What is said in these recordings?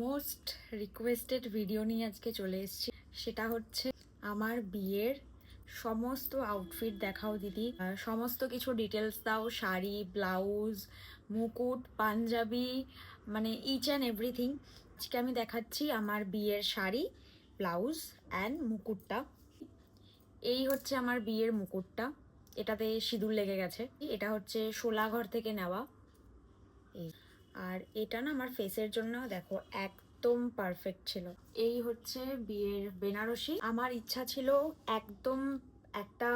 Most requested video নিয়ে আজকে চলে এসেছি। সেটা হচ্ছে আমার বিয়ের সমস্ত আউটফিট দেখাও দিদি, সমস্ত কিছু ডিটেলস দাও, শাড়ি, ব্লাউজ, মুকুট, পাঞ্জাবি, মানে ইচ অ্যান্ড এভরিথিং। আজকে আমি দেখাচ্ছি আমার বিয়ের শাড়ি, ব্লাউজ অ্যান্ড মুকুটটা। এই হচ্ছে আমার বিয়ের মুকুটটা, এটাতে সিঁদুর লেগে গেছে। এটা হচ্ছে শোলাঘর থেকে নেওয়া। এই আর এটা না আমার ফেসের জন্য দেখো একদম পারফেক্ট ছিল। এই হচ্ছে বিয়ের বেনারসি। আমার ইচ্ছা ছিল একদম একটা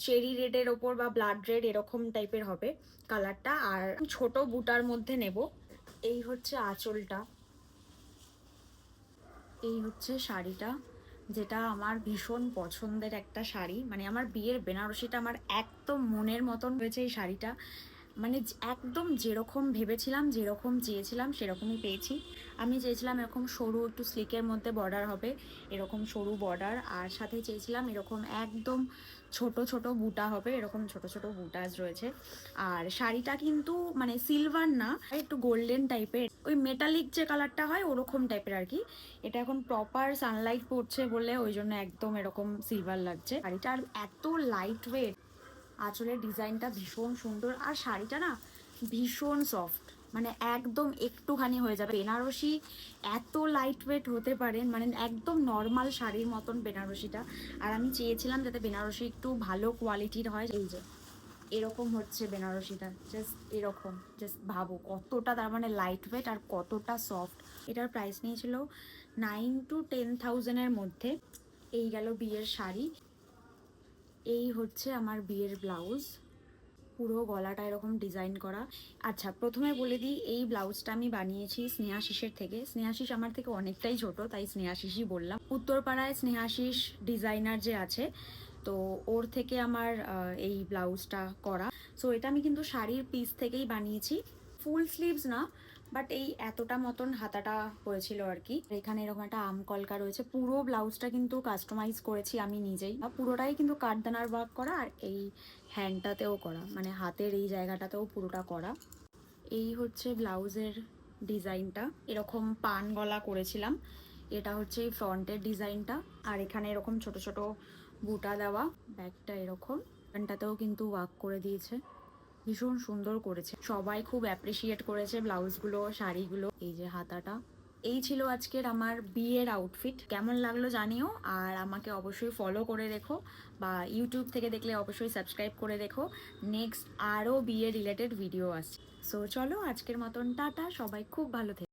চেরি রেডের ওপর বা ব্লাড রেড এরকম টাইপের হবে কালারটা, আর ছোট বুটার মধ্যে নেব। এই হচ্ছে আঁচলটা, এই হচ্ছে শাড়িটা, যেটা আমার ভীষণ পছন্দের একটা শাড়ি। মানে আমার বিয়ের বেনারসিটা আমার একদম মনের মতন হয়েছে এই শাড়িটা। মানে একদম যেরকম ভেবেছিলাম, যেরকম চেয়েছিলাম সেরকমই পেয়েছি। আমি চেয়েছিলাম এরকম সরু একটু স্লিকের মধ্যে বর্ডার হবে, এরকম সরু বর্ডার, আর সাথে চেয়েছিলাম এরকম একদম ছোট ছোট বুটা হবে, এরকম ছোট ছোট বুটাস রয়েছে। আর শাড়িটা কিন্তু মানে সিলভার না, একটু গোল্ডেন টাইপের, ওই মেটালিক যে কালারটা হয় ওরকম টাইপের আর কি। এটা এখন প্রপার সানলাইট পড়ছে বলে ওই জন্য একদম এরকম সিলভার লাগছে। শাড়িটা আর এত লাইট ওয়েট, আঁচলের ডিজাইনটা ভীষণ সুন্দর, আর শাড়িটা না ভীষণ সফট, মানে একদম একটুখানি হয়ে যাবে। বেনারসি এত লাইট ওয়েট হতে পারে, মানে একদম নর্মাল শাড়ির মতন বেনারসিটা। আর আমি চেয়েছিলাম যাতে বেনারসি একটু ভালো কোয়ালিটির হয়। এই যে এরকম হচ্ছে বেনারসিটা, জাস্ট এরকম, জাস্ট ভাবো কতটা তার মানে লাইট ওয়েট আর কতটা সফট। এটার প্রাইস নিয়েছিল 9,000 to 10,000-এর মধ্যে। এই গেল বিয়ের শাড়ি। এই হচ্ছে আমার বিয়ের ব্লাউজ, পুরো গলাটা এরকম ডিজাইন করা। আচ্ছা প্রথমে বলে দিই, এই ব্লাউজটা আমি বানিয়েছি স্নেহাশিসের থেকে। স্নেহাশিস আমার থেকে অনেকটাই ছোট, তাই স্নেহাশিসই বললাম। উত্তরপাড়ায় স্নেহাশিস ডিজাইনার যে আছে, তো ওর থেকে আমার এই ব্লাউজটা করা। সো এটা আমি কিন্তু শাড়ির পিস থেকেই বানিয়েছি, ফুল স্লিভস না, বাট এই এতটা মতন হাতাটা হয়েছিল আর কি। এখানে এরকম একটা আম কলকা রয়েছে। পুরো ব্লাউজটা কিন্তু কাস্টমাইজ করেছি আমি নিজেই, পুরোটাই কিন্তু কাঠদানার ওয়ার্ক করা, আর এই হ্যান্ডটাতেও করা, মানে হাতের এই জায়গাটাতেও পুরোটা করা। এই হচ্ছে ব্লাউজের ডিজাইনটা, এরকম পান গলা করেছিলাম। এটা হচ্ছে এই ফ্রন্টের ডিজাইনটা, আর এখানে এরকম ছোট ছোট বুটা দেওয়া। ব্যাকটা এরকম, প্যান্টটাতেও কিন্তু ওয়ার্ক করে দিয়েছে, ভীষণ সুন্দর করেছে। সবাই খুব অ্যাপ্রিসিয়েট করেছে ব্লাউজগুলো, শাড়িগুলো। এই যে হাতাটা। এই ছিল আজকের আমার বিয়ের আউটফিট। কেমন লাগলো জানিও, আর আমাকে অবশ্যই ফলো করে রেখো, বা ইউটিউব থেকে দেখলে অবশ্যই সাবস্ক্রাইব করে রেখো। নেক্সট আরও বিয়ে রিলেটেড ভিডিও আসছে। সো চলো আজকের মতন টাটা, সবাই খুব ভালো থেকো।